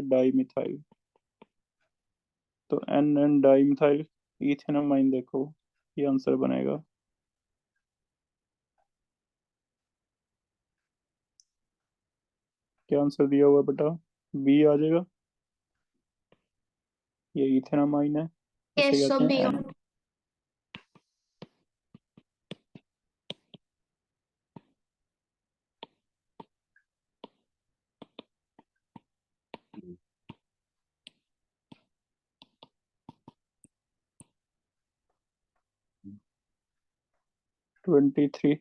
Die methyl, तो N N di methyl ethanamine देखो, ये आंसर बनेगा। क्या आंसर दिया हुआ बेटा? बी आ जाएगा। ये इथेनामाइन है, इसे यस कहते सर, हैं बी। एन। हम्म। 23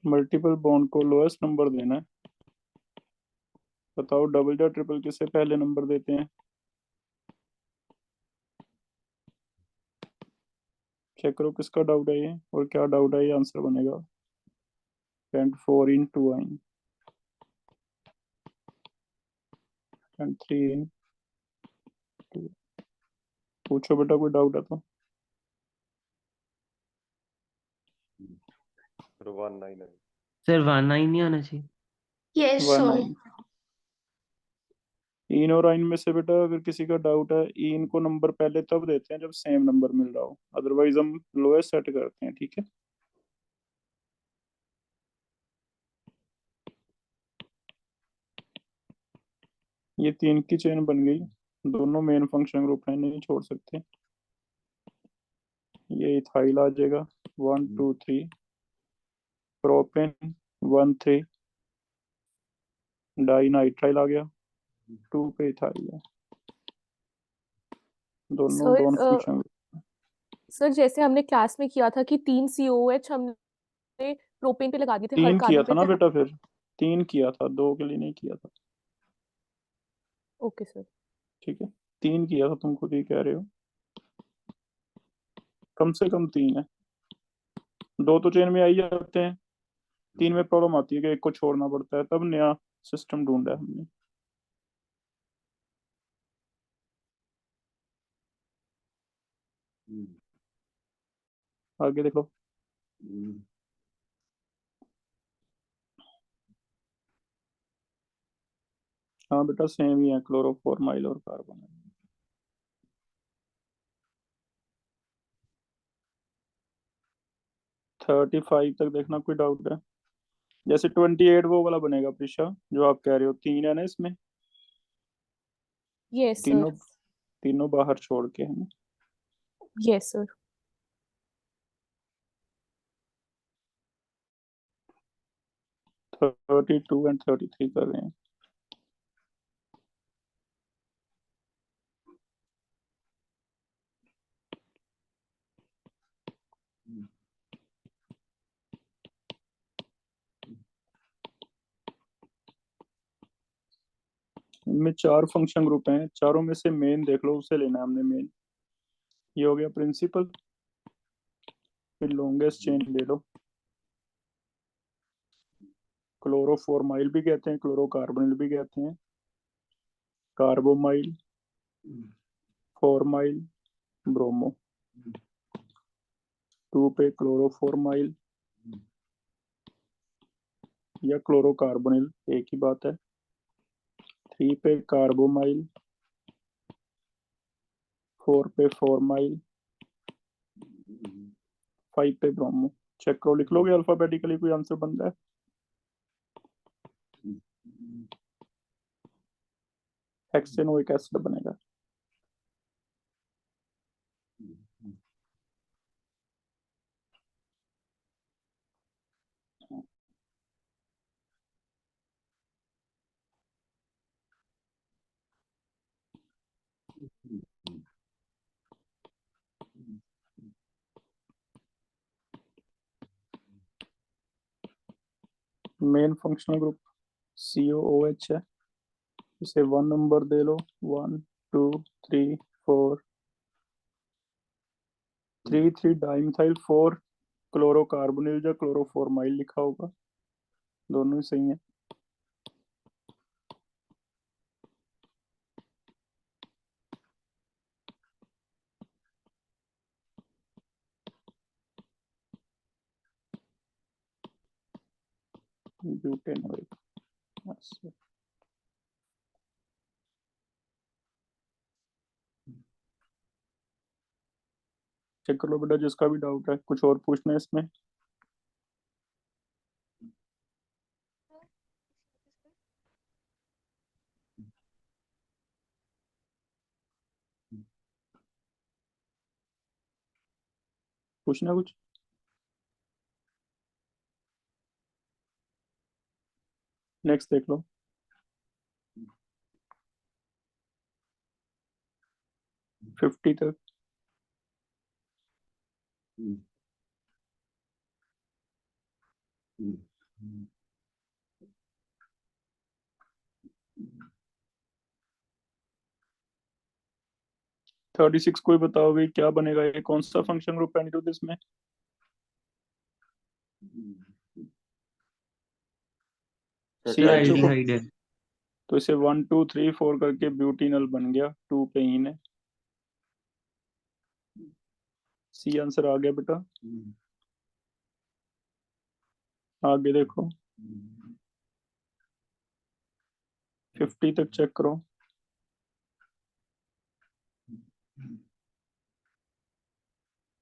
मल्टीपल बॉन्ड को लोएस्ट नंबर देना है। बताओ डबल या ट्रिपल किसे पहले नंबर देते हैं? चेक करो किसका डाउट है ये, और क्या डाउट है, ये आंसर बनेगा। एंड 4 इन 2 आइन एंड 3 इन 2। पूछो बेटा, कोई डाउट है तो। सर 199। सर 19 नहीं आना चाहिए। Yes 1 sir. आइन। इन और आइन में से बेटा अगर किसी का डाउट है, इन को नंबर पहले तब देते हैं जब सेम नंबर मिल रहा हो, अदरवाइज हम लोएस्ट सेट करते हैं, ठीक है। ये 3 की चेन बन गई, दोनों मेन फंक्शन ग्रुप है, नहीं छोड़ सकते। ये इथाइल आ जाएगा 1 2 3, प्रोपेन 1 3, डाइनाइट्राइल आ गया 2 पे इथाइल है, दोनों सर डोन फंक्शन। सर जैसे हमने क्लास में किया था कि 3 COOH हमने प्रोपेन पे लगा दिए थे, हर 3 किया कार्बन था पे ना थे। बेटा, फिर 3 किया था, 2 के लिए नहीं किया था, ओके सर। ठीक है। 3 किया था, तुम खुद ही कह रहे हो, कम से कम 3 है। 2 तो चेन में आ ही जाते हैं, 3 में प्रॉब्लम आती है कि एक को छोड़ना पड़ता है, तब नया सिस्टम ढूंढा है हमने। आगे देखो। हाँ बेटा सेम ही है, क्लोरोफॉर्माइल और कार्बन। 35 तक देखना, कोई डाउट है? जैसे 28 वो वाला बनेगा प्रिशा, जो आप कह रहे हो, 3 है ना इसमें, यस सर। तीनों तीनों बाहर छोड़ के है ना। Yes sir. 32 एंड 33 कर रहे हैं। इनमें 4 फंक्शन ग्रुप हैं, चारों में से मेन देख लो, उसे लेना है हमने मेन। ये हो गया प्रिंसिपल, फिर लॉन्गेस्ट चेन ले लो। क्लोरोफॉर्माइल भी कहते हैं, क्लोरोकार्बोनिल भी कहते हैं, कार्बोमाइल, फॉर्माइल, ब्रोमो। 2 पे क्लोरोफॉर्माइल या क्लोरोकार्बोनिल, एक ही बात है। 3 पे कार्बोमाइल, 4 पे फॉर्माइल, 5 पे ब्रोमो। चेक करो, लिख लोगे अल्फाबेटिकली, कोई आंसर बन रहा है? हेक्सेनोइक एसिड बनेगा। मेन फंक्शनल ग्रुप COOH है, इसे 1 नंबर दे लो। 1 2 3 4, 3 3 डाइमिथाइल, 4 क्लोरोकार्बोनिल या क्लोरोफॉर्माइल लिखा होगा, दोनों ही सही है। ब्यूटेनोइक। चेक कर लो बेटा जिसका भी डाउट है। कुछ और पूछना है इसमें? पूछना कुछ? नेक्स्ट देख लो। 50 तक। हम्म, 36 कोई बताओ भाई क्या बनेगा, ये कौन सा फंक्शन ग्रुप है अनिरुद्ध इसमें? सी Tetrahedral। एच ओ को, एल्डिहाइड है। तो इसे 1 2 3 4 करके ब्यूटीनल बन गया, 2 पे ही ने। सी आंसर आ गया बेटा। आगे देखो 50 तक चेक करो।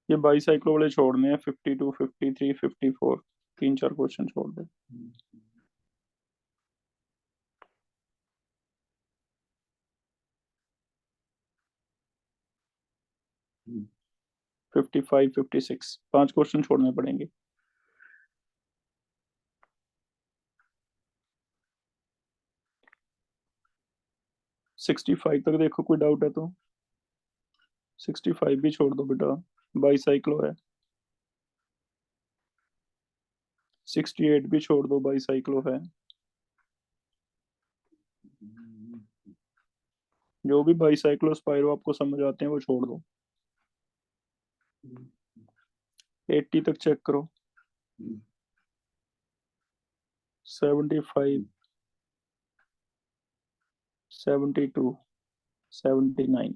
ये बाईसाइक्लो वाले छोड़ने हैं, 52 53 54, 3 4 क्वेश्चन छोड़ दो। 55 56, 5 क्वेश्चन छोड़ने पड़ेंगे। सिक्सटी फाइव तक देखो, कोई डाउट है तो। 65 भी छोड़ दो बेटा, बाईसाइक्लो है। 68 भी छोड़ दो, बाईसाइक्लो है। जो भी बाईसाइक्लो स्पाइरो आपको समझ आते हैं वो छोड़ दो। 80 तक चेक करो। 75 72 79।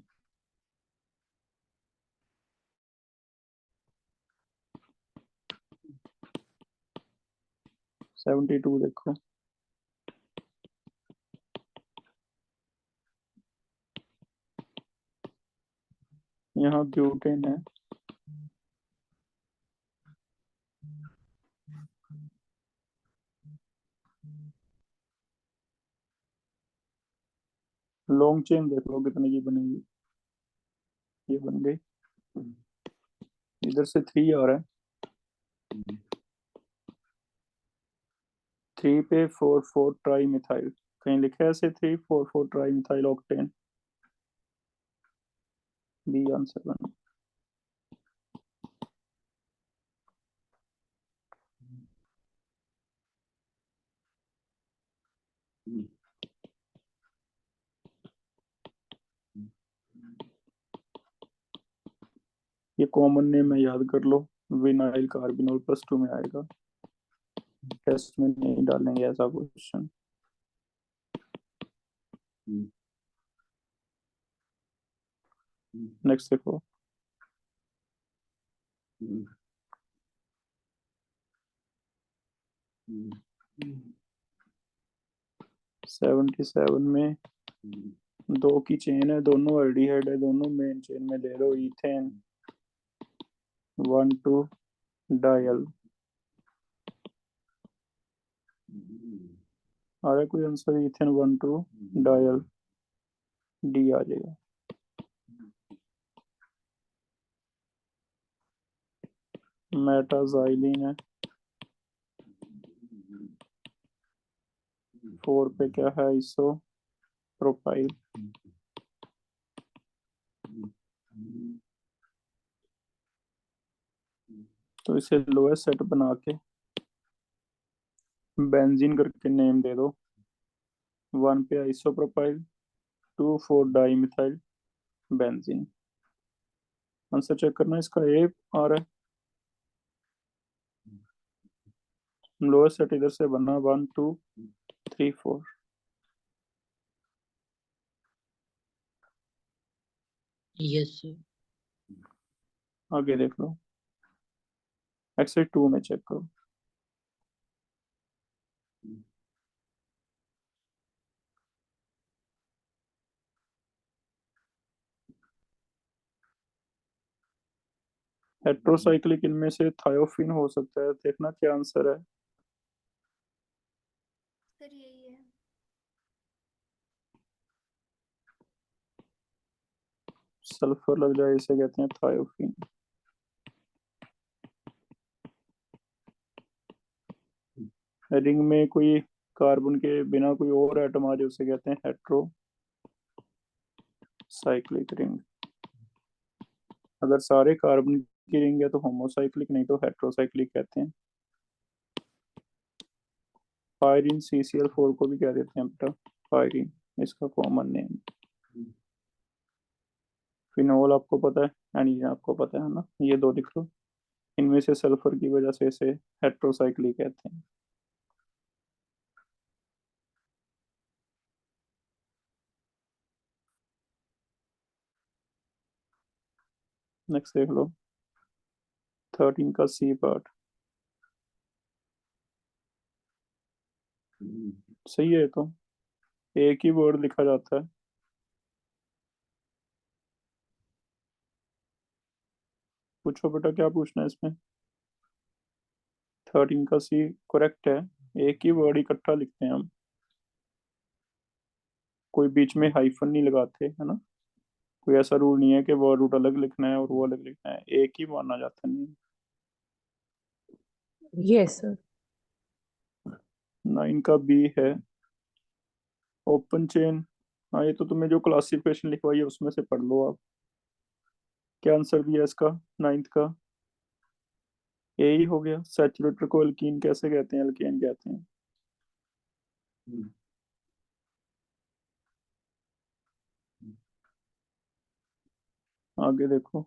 72 देखो। यहाँ ब्यूटेन है। लॉन्ग चेन देख लो कितने की बनेगी। ये बन गई। इधर से 3 आ रहा है। 3 पे 4 4 ट्राई मिथाइल, कहीं लिखा है ऐसे? 3 4 4 tri methyl octane. B answer one. ये कॉमन नेम है, याद कर लो। विनाइल कार्बिनोल +2 में आएगा। टेस्ट में नहीं डालेंगे ऐसा क्वेश्चन। नेक्स्ट देखो। 77 में 2 की चेन है, दोनों एल्डिहाइड है, दोनों मेन चेन में ले लो। Ethane 1 2 dial. आ रहा है कोई आंसर? इथेन 1 2 डायल, डी आ जाएगा। मेटाजाइलिन है। 4 पे क्या है? Iso propyl. तो इसे लोएस्ट सेट बना के बेंजीन करके नेम दे दो। 1 पे isopropyl, 2 4 di methyl benzene. Answer check करना, इसका ए आ रहा है। लोएस्ट सेट इधर से बना 1 2 3 4। Yes sir. आगे देख लो, एक्सरसाइज 2 में चेक करो। हेट्रोसाइक्लिक इनमें से थायोफिन हो सकता है, देखना क्या आंसर है। सर यही है। सल्फर लग जाए इसे कहते हैं थायोफिन। रिंग में कोई कार्बन के बिना कोई और एटम आ जाए उसे कहते हैं हेट्रोसाइक्लिक रिंग। अगर सारे कार्बन की रिंग है तो होमोसाइक्लिक, नहीं तो हेट्रोसाइक्लिक कहते हैं। पायरीन CCl4 को भी कह देते हैं बेटा पायरीन, इसका कॉमन नेम। फिनोल आपको पता है, एनीजन आपको पता है ना, ये दो लिख लो। इनमें से सल्फर की वजह से इसे हेट्रोसाइक्लिक कहते हैं। नेक्स्ट देख लो 13 का सी पार्ट। सही है, तो एक ही वर्ड लिखा जाता है। पूछो बेटा क्या पूछना है इसमें। 13 का सी करेक्ट है, एक ही वर्ड इकट्ठा लिखते हैं हम, कोई बीच में हाइफन नहीं लगाते है ना। कोई ऐसा रूल नहीं है कि वो रूट अलग लिखना है और वो अलग लिखना है, एक ही माना जाता है। नहीं, यस सर। 9 का बी है ओपन चेन। हाँ ये तो तुमने जो क्लासिफिकेशन लिखवाई है उसमें से पढ़ लो आप। क्या आंसर दिया इसका 9th का? ए ही हो गया। सैचुरेटेड को एल्कीन कैसे कहते हैं? एल्केन कहते हैं। आगे देखो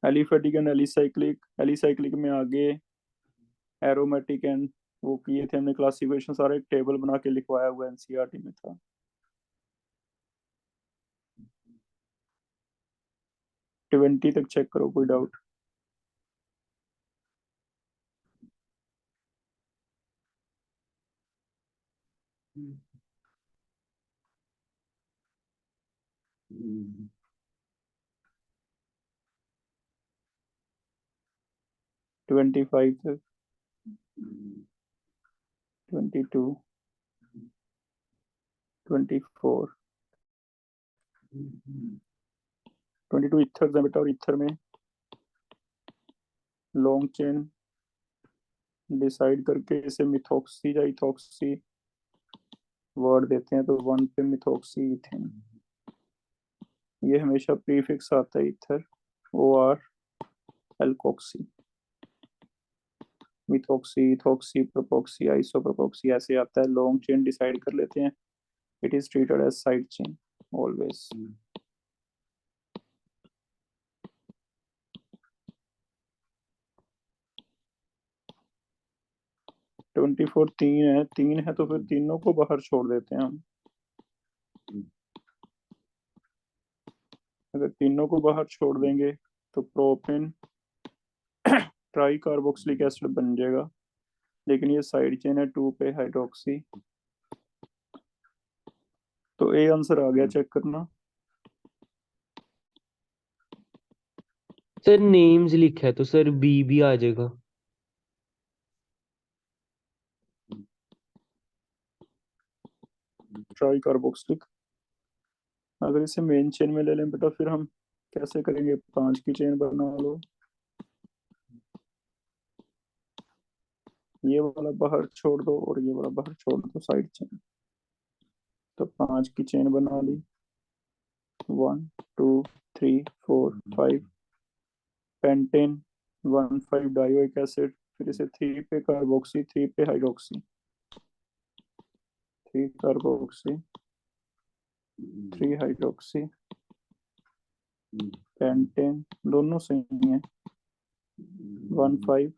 एलिफेटिक एंड एलिसाइक्लिक। एलिसाइक्लिक में आगे एरोमेटिक एंड वो किए थे हमने क्लासिफिकेशन, सारा एक टेबल बना के लिखवाया हुआ एनसीईआरटी में था। ट्वेंटी तक चेक करो, कोई डाउट? ट्वेंटी फाइव तक, 22, 24, 22 इथर है बेटा, और इथर में लॉन्ग चेन डिसाइड करके इसे मिथॉक्सी या इथॉक्सी वर्ड देते हैं, तो 1 पे मिथॉक्सी इथेन। ये हमेशा प्रीफिक्स आता है ether, OR alkoxy. Methoxy, ethoxy, propoxy, isopropoxy ऐसे आता है। लॉन्ग चेन डिसाइड कर लेते हैं, it is treated as side chain always. 24 तीन है तो फिर तीनों को बाहर छोड़ देते हैं हम। अगर तीनों को बाहर छोड़ देंगे तो प्रोपेन ट्राई कार्बोक्सिलिक एसिड बन जाएगा, लेकिन ये साइड चेन है 2 पे हाइड्रोक्सी। तो ए आंसर आ गया, चेक करना। सर नेम्स लिखा है तो सर बी भी आ जाएगा। Try carboxylic. अगर इसे मेन चेन में ले लें बेटा फिर हम कैसे करेंगे? 5 की चेन बना लो, ये वाला बाहर छोड़ दो और ये वाला बाहर छोड़ दो, साइड चेन। तो 5 की चेन बना ली, 1 2 3 4 5 पेंटेन 1,5 डायोइक एसिड। फिर इसे 3 पे कार्बोक्सी, 3 पे हाइड्रोक्सी, 3 कार्बोक्सी, 3 हाइड्रोक्सी, पेंटेन दोनों सही है, 1,5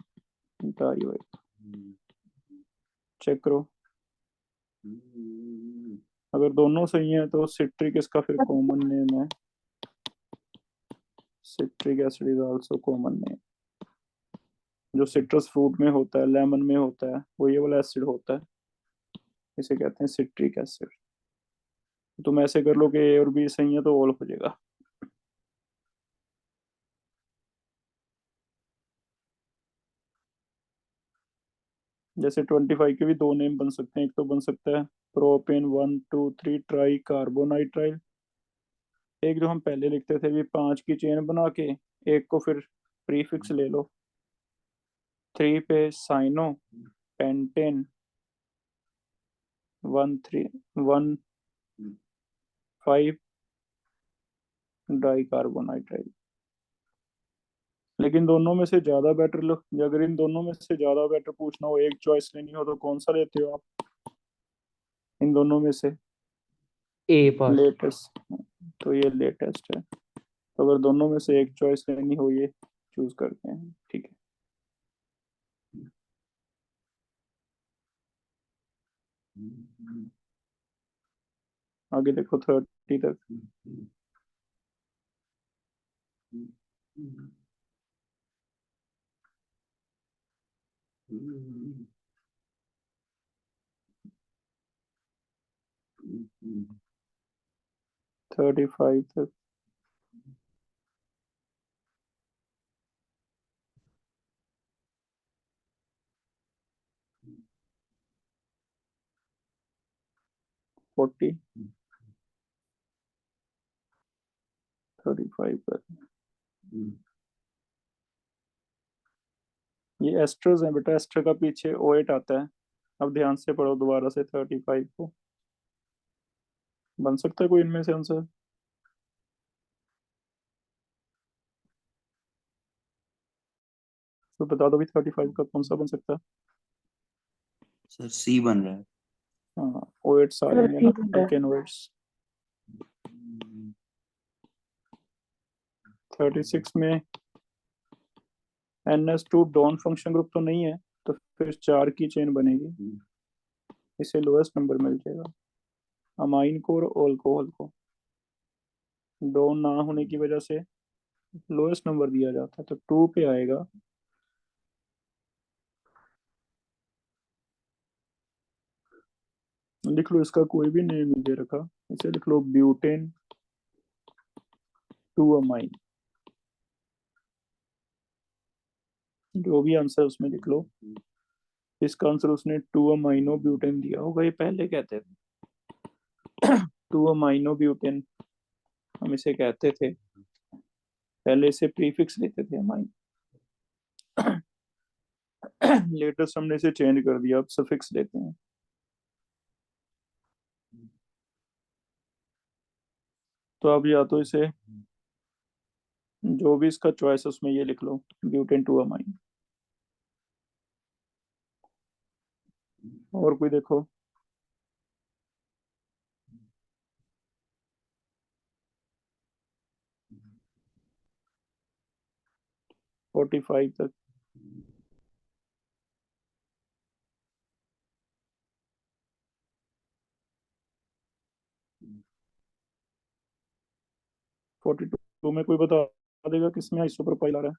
डायोइक। चेक करो, अगर दोनों सही है तो सिट्रिक इसका फिर कॉमन नेम है। Citric acid is also common name. जो सिट्रस फ्रूट में होता है, लेमन में होता है, वो ये वाला एसिड होता है, इसे कहते हैं सिट्रिक एसिड। तुम ऐसे कर लो कि ए और बी सही है तो ऑल हो जाएगा। जैसे 25 के भी दो नेम बन सकते हैं। एक तो बन सकता है प्रोपेन 1 2 3 ट्राई कार्बोनाइट्राइल। एक जो हम पहले लिखते थे भी 5 की चेन बना के, एक को फिर प्रीफिक्स ले लो 3 पे साइनो पेंटेन 1 3 1 5 डाई कार्बोनाइट्राइल। लेकिन दोनों में से ज्यादा बेटर लो, अगर इन दोनों में से ज्यादा बेटर पूछना हो, एक चॉइस लेनी हो, तो कौन सा लेते हो आप इन दोनों में से? ए पार्ट। लेटेस्ट। तो ये लेटेस्ट है। तो अगर दोनों में से एक चॉइस लेनी हो, ये चूज करते हैं, ठीक है। आगे देखो 30 तक। 35 तक। 40 35 पर। ये एस्ट्रस है बेटा, एस्टर का पीछे O8 आता है। अब ध्यान से पढ़ो दोबारा से 35 को। बन सकता है कोई इनमें से आंसर? तो बता दो भी 35 का कौन सा बन सकता है? सर सी बन रहा है। हाँ, O8 आ जाएंगे ना, अल्केनोइड्स। 36 में NH2 डॉन फंक्शन ग्रुप तो नहीं है, तो फिर 4 की चेन बनेगी, इसे लोएस्ट नंबर मिल जाएगा। अमाइन को और अल्कोहल को डॉन ना होने की वजह से लोएस्ट नंबर दिया जाता है, तो 2 पे आएगा। लिख लो, इसका कोई भी नेम नहीं दे रखा, इसे लिख लो ब्यूटेन 2 अमाइन। जो भी आंसर उसमें लिख लो। इसका आंसर उसने 2 अमाइनो ब्यूटेन दिया होगा, ये पहले कहते थे 2 अमाइनो ब्यूटेन हम इसे कहते थे, पहले इसे प्रीफिक्स लेते थे अमाइन। लेटेस्ट हमने इसे चेंज कर दिया, अब सफिक्स लेते हैं। तो अब या तो इसे जो भी इसका चॉइस है उसमें ये लिख लो ब्यूटेन 2 अमाइन। और कोई देखो। 45 तक। 42 में कोई बता देगा किसमें आइसोप्रोपाइल आ रहा है?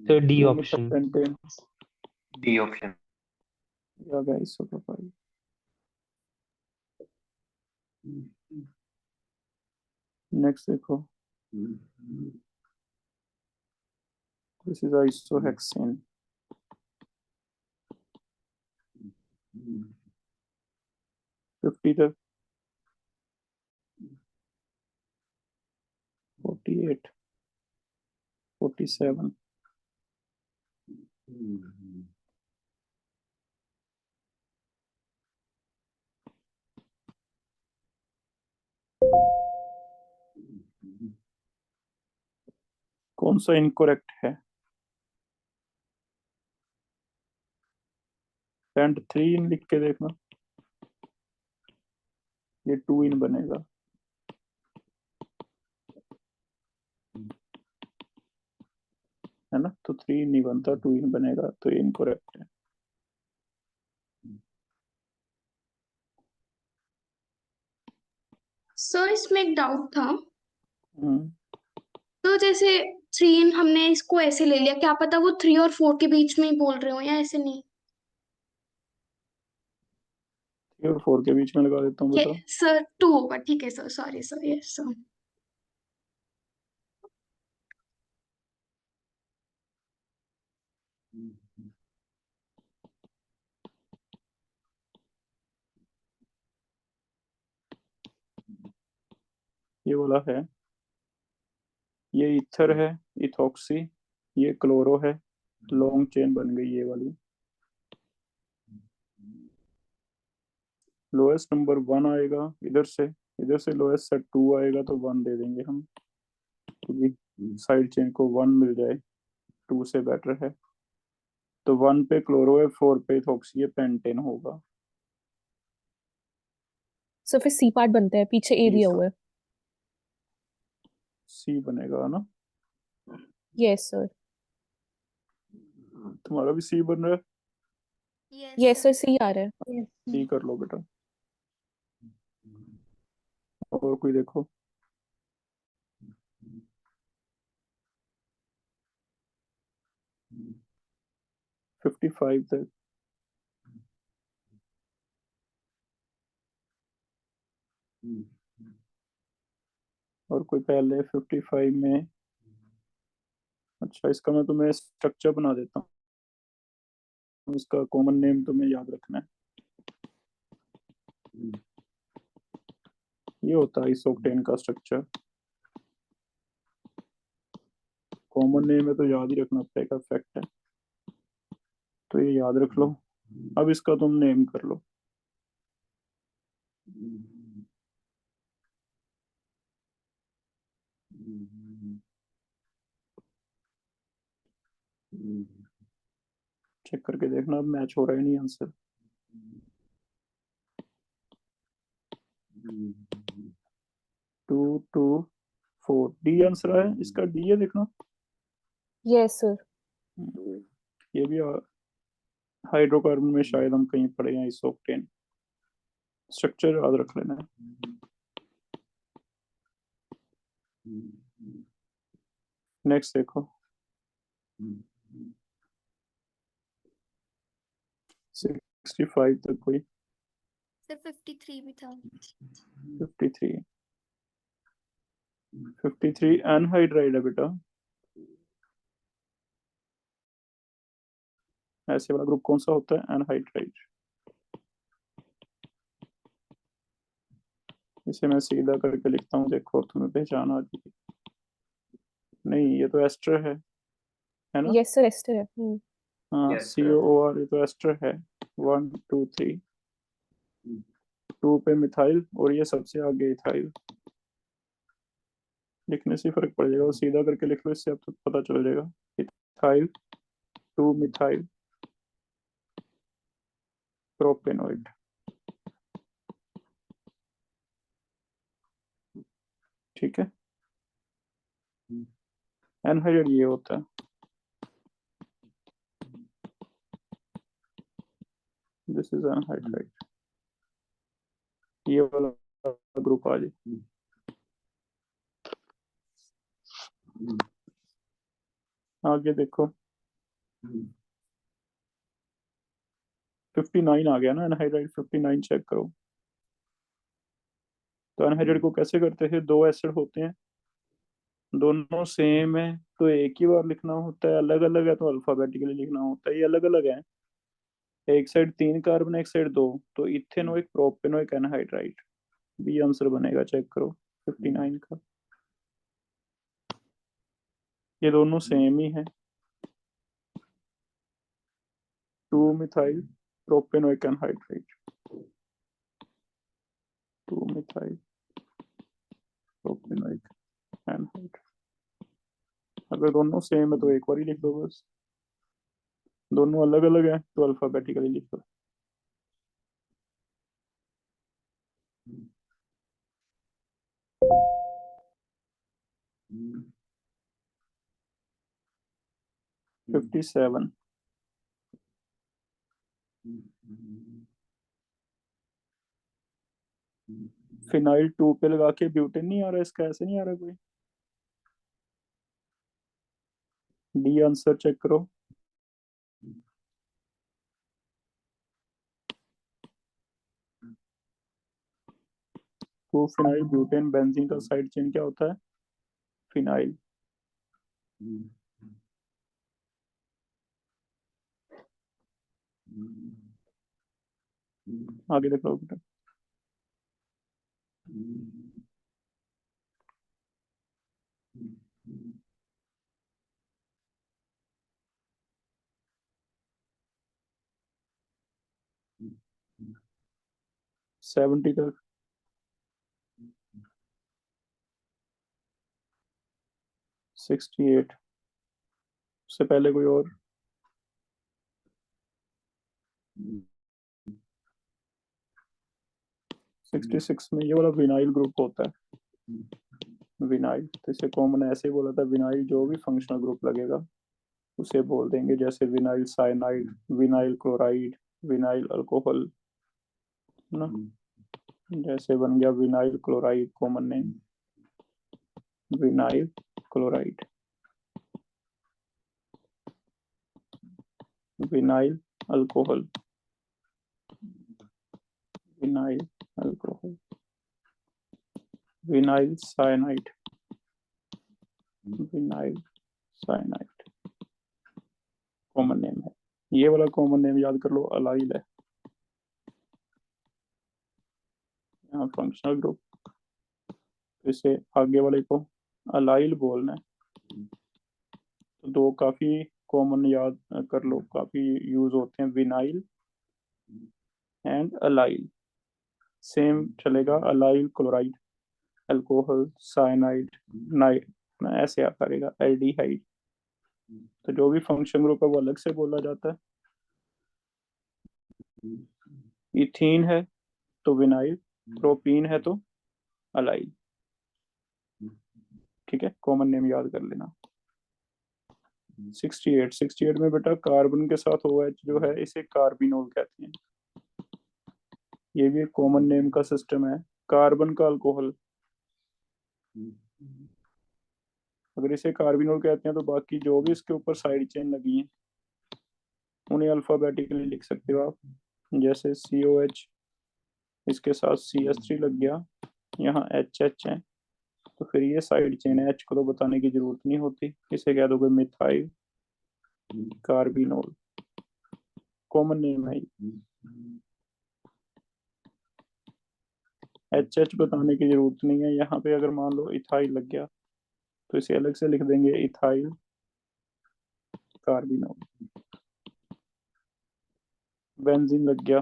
सर डी नहीं, ऑप्शन। Pentane D option. आ गया आइसोप्रोपाइल। नेक्स्ट देखो, दिस इज आइसोहेक्सेन। 50 तक। 48 47 कौन सा इनकरेक्ट है? एंड 3 इन लिख के देखना, ये 2 इन बनेगा, है ना? तो 3 इन नहीं बनता, 2 इन बनेगा, तो ये इनकरेक्ट है। सर इसमें एक डाउट था। हम्म, तो जैसे 3 हमने इसको ऐसे ले लिया, क्या पता वो 3 और 4 के बीच में ही बोल रहे हो या ऐसे नहीं? 3 और 4 के बीच में लगा देता हूँ ये बेटा। सर 2 होगा, ठीक है sir, sorry sir, yes sir. ये वाला है, ये ईथर है, इथॉक्सी, ये क्लोरो है, लॉन्ग चेन बन गई ये वाली। लोएस्ट नंबर 1 आएगा इधर से लोएस्ट से 2 आएगा तो 1 दे देंगे हम, क्योंकि साइड चेन को 1 मिल जाए 2 से बेटर है। तो 1 पे क्लोरो है, 4 पे इथॉक्सी है, पेंटेन होगा। सर फिर सी पार्ट बनते हैं, पीछे ए ये दिया सब हुआ है। सी बनेगा ना, यस सर। तुम्हारा भी सी बन रहा है, यस सर, सी आ रहा है। सी कर लो बेटा। और कोई देखो, Mm. 55 तक। Mm. और कोई पहले 55 में, अच्छा इसका मैं तुम्हें स्ट्रक्चर बना देता हूँ, इसका कॉमन नेम तुम्हें याद रखना है। Mm. ये होता है आइसोक्टेन का स्ट्रक्चर, कॉमन नेम है तो याद ही रखना पड़ेगा, फैक्ट है तो ये याद रख लो। अब इसका तुम नेम कर लो। Mm. Mm. Mm. चेक करके देखना अब मैच हो रहा है नहीं आंसर। Mm. 2 2 4 डी आंसर है इसका, डी है देखना। Yes sir. ये भी हाइड्रोकार्बन में शायद हम कहीं पढ़े हैं आइसोक्टेन, स्ट्रक्चर याद रख लेना है। नेक्स्ट देखो, 65 तक कोई, सर 53 भी था। 53 53 एनहाइड्राइड है बेटा। ऐसे वाला ग्रुप कौन सा होता है, एनहाइड्राइड। इसे मैं सीधा करके लिखता हूँ, देखो तुम्हें पहचान आ जाएगी। नहीं ये तो एस्टर है ना। यस सर, एस्टर है। हाँ Yes, सी sir. ओ आर, ये तो एस्टर है। 1 2 3, 2 पे मिथाइल और ये सबसे आगे इथाइल। लिखने से फर्क पड़ जाएगा, सीधा करके लिख लो, इससे अब तो पता चल जाएगा। Ethyl 2 methyl propanoid. ठीक है, एनहाइड्राइड ये होता है, दिस इज एनहाइड्राइड, ये वाला ग्रुप आ जाए। आगे देखो 59 आ गया ना एनहाइड्राइड, 59 चेक करो। तो एनहाइड्राइड को कैसे करते हैं, 2 एसिड होते हैं, दोनों सेम है तो एक ही बार लिखना होता है, अलग अलग है तो अल्फाबेटिकली लिखना होता है। ये अलग अलग है, एक साइड 3 कार्बन एक साइड 2, तो ethanoic propanoic anhydride, B answer बनेगा, चेक करो 59 का। ये दोनों सेम ही है, 2 methyl propanoic anhydride, 2 methyl propanoic anhydride. अगर दोनों सेम है तो एक बार ही लिख दो बस, दोनों अलग अलग है तो अल्फाबेटिकली लिख दो। Mm. 57 फिनाइल 2 पे लगा के ब्यूटेन नहीं आ रहा, इसका ऐसे नहीं आ रहा कोई। डी आंसर चेक करो। तो फिनाइल ब्यूटेन बेंजीन का साइड चेन क्या होता है, फिनाइल। आगे देख लो बेटा, 70 तक। Mm. 68 उससे पहले कोई और? 66 में ये वाला विनाइल ग्रुप होता है। विनाइल तो इसे कॉमन ऐसे ही बोला था, विनाइल जो भी फंक्शनल ग्रुप लगेगा उसे बोल देंगे, जैसे vinyl cyanide, vinyl chloride, vinyl alcohol, है ना। जैसे बन गया vinyl chloride, common name vinyl chloride, vinyl alcohol, vinyl alcohol, vinyl cyanide, vinyl cyanide common name है। ये वाला कॉमन नेम याद कर लो, अलाइल है। यहाँ फंक्शनल ग्रुप, इसे आगे वाले को अलाइल बोलना है। तो दो काफी कॉमन याद कर लो, काफी यूज होते हैं, विनाइल एंड अलाइल। सेम चलेगा, allyl chloride, alcohol, cyanide, night, ऐसे आता रहेगा, एल्डिहाइड। तो जो भी फंक्शन ग्रुप है वो अलग से बोला जाता है। इथीन है तो विनाइल, प्रोपीन है तो अलाइल। ठीक है, कॉमन नेम याद कर लेना। 68 में बेटा कार्बन के साथ OH जो है इसे कार्बिनोल कहते हैं। ये भी एक कॉमन नेम का सिस्टम है, कार्बन का अल्कोहल। अगर इसे कार्बिनोल कहते हैं तो बाकी जो भी इसके ऊपर साइड चेन लगी हैं उन्हें अल्फाबेटिकली लिख सकते हो आप। जैसे COH, इसके साथ CH3 लग गया, यहाँ HH है, तो फिर ये साइड चेन है, H को तो बताने की जरूरत नहीं होती, इसे कह दोगे मिथाइल कार्बिनोल, कॉमन नेम है। HH बताने की जरूरत नहीं है। यहाँ पे अगर मान लो इथाइल लग गया तो इसे अलग से लिख देंगे, इथाइल कार्बिनोल। बेंजीन लग गया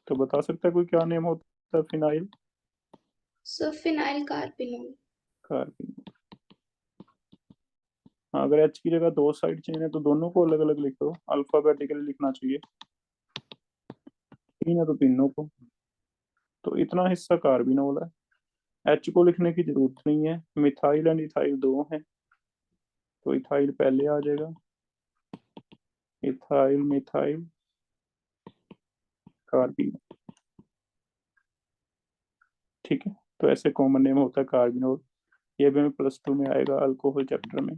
तो बता सकता है कोई क्या नेम होता है? Phenyl sir phenyl carbinol. Carbinol. हाँ, अगर H की जगह दो साइड चेन है तो दोनों को अलग अलग लिख दो, अल्फाबेटिकली लिखना चाहिए। तीन है तो तीनों को, तो इतना हिस्सा कार्बिनोल है। H को लिखने की जरूरत नहीं है, मिथाइल एंड इथाइल दो हैं तो इथाइल पहले आ जाएगा, इथाइल मिथाइल कार्बिनोल। ठीक है, तो ऐसे कॉमन नेम होता है कार्बिनोल। ये भी हमें +2 में आएगा अल्कोहल चैप्टर में।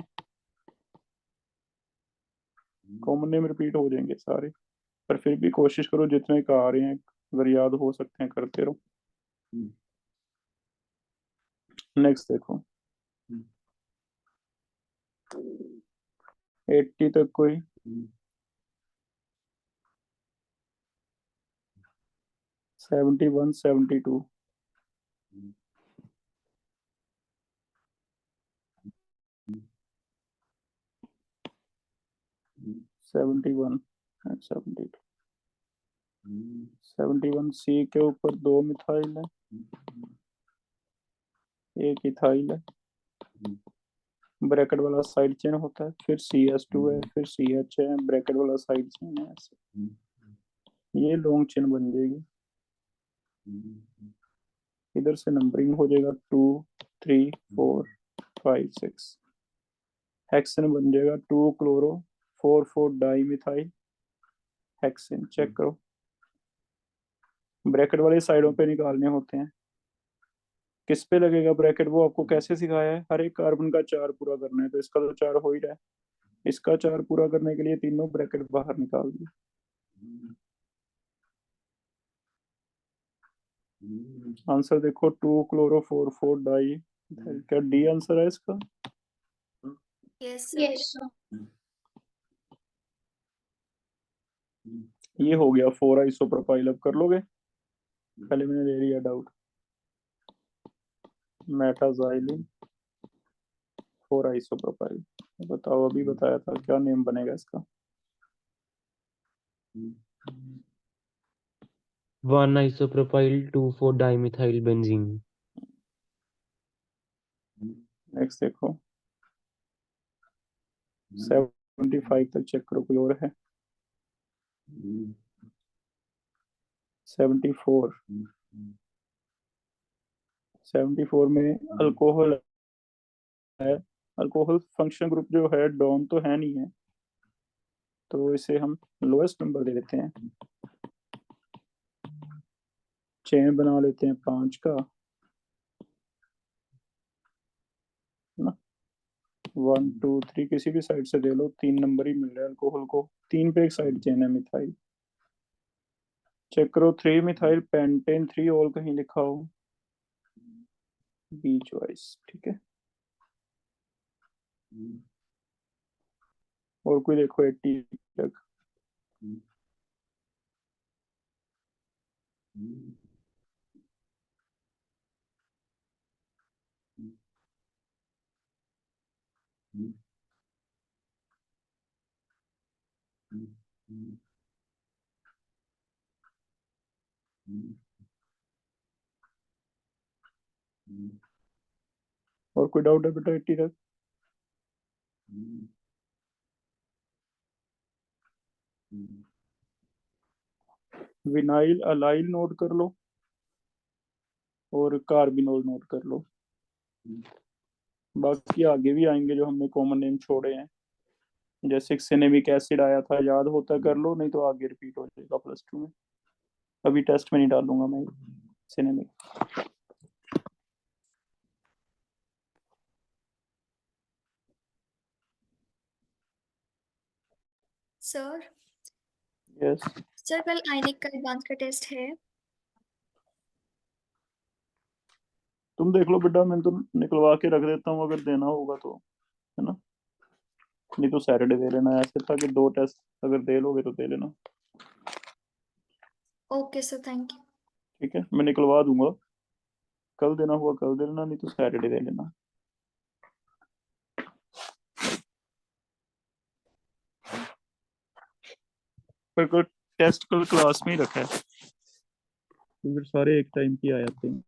कॉमन नेम रिपीट हो जाएंगे सारे, पर फिर भी कोशिश करो जितने का आ रहे हैं अगर याद हो सकते हैं करते रहो। नेक्स्ट देखो, 80 तक कोई? 71, 72, 71 एंड 72। 71 C के ऊपर दो मिथाइल है, एक इथाइल है, ब्रैकेट वाला साइड चेन होता है, फिर CH2 है, फिर CH है, ब्रैकेट वाला साइड चेन है, ऐसे ये लॉन्ग चेन बन जाएगी। इधर से नंबरिंग हो जाएगा 2, 3, 4, 5, 6। हेक्सेन बन जाएगा 2 chloro 4, 4 di methyl hexane. Check करो, ब्रैकेट वाले साइडों पे निकालने होते हैं। किस पे लगेगा ब्रैकेट वो आपको कैसे सिखाया है? हर एक कार्बन का 4 पूरा करना है, तो इसका तो 4 हो ही रहा है, इसका 4 पूरा करने के लिए तीनों ब्रैकेट बाहर निकाल दिए। आंसर देखो, 2 क्लोरो 4, 4 डाई। क्या डी आंसर है इसका? Yes sir. ये हो गया 4 आइसोप्रोपाइल। अब कर लोगे? पहले मैंने ले लिया डाउट। मेटाजाइलिन 4 आइसोप्रोपाइल। बताओ, अभी बताया था, क्या नेम बनेगा इसका? 1 isopropyl 2,4 dimethyl benzene. नेक्स्ट देखो 75 तक चेक करो, कोई और है? 74 74 में अल्कोहल है। अल्कोहल फंक्शन ग्रुप जो है डॉन तो है नहीं है, तो इसे हम लोएस्ट नंबर दे देते हैं। चेन बना लेते हैं 5 का, है ना। 1 2 3 किसी भी साइड से दे लो, 3 नंबर ही मिल रहा है अल्कोहल को। 3 पे एक साइड चेन है मिथाइल। चेक करो 3 मिथाइल पेंटेन 3 और कहीं लिखा हो बीच वाइज, ठीक है। और कोई देखो 80 तक। और कोई डाउट है बेटा 80 तक? विनाइल अलाइल नोट कर लो और कार्बिनोल नोट कर लो। बाकी आगे भी आएंगे जो हमने कॉमन नेम छोड़े हैं, जैसे सिनेमिक एसिड आया था, याद होता कर लो, नहीं तो आगे रिपीट हो जाएगा +2 में। अभी टेस्ट में नहीं डालूंगा मैं सिनेमिक। सर यस सर कल आयनिक का एडवांस का टेस्ट है। तुम देख लो बेटा, मैं तो निकलवा के रख देता हूँ, अगर देना होगा तो, है ना। नहीं तो सैटरडे दे लेना। ऐसे था कि 2 टेस्ट अगर दे लोगे तो दे लेना, ओके सर, थैंक यू। ठीक है। मैं निकलवा दूंगा, कल देना हुआ कल दे लेना, नहीं तो सैटरडे दे लेना। पर कोई टेस्ट कल क्लास में ही रखा है, फिर सारे एक टाइम की आ जाते हैं।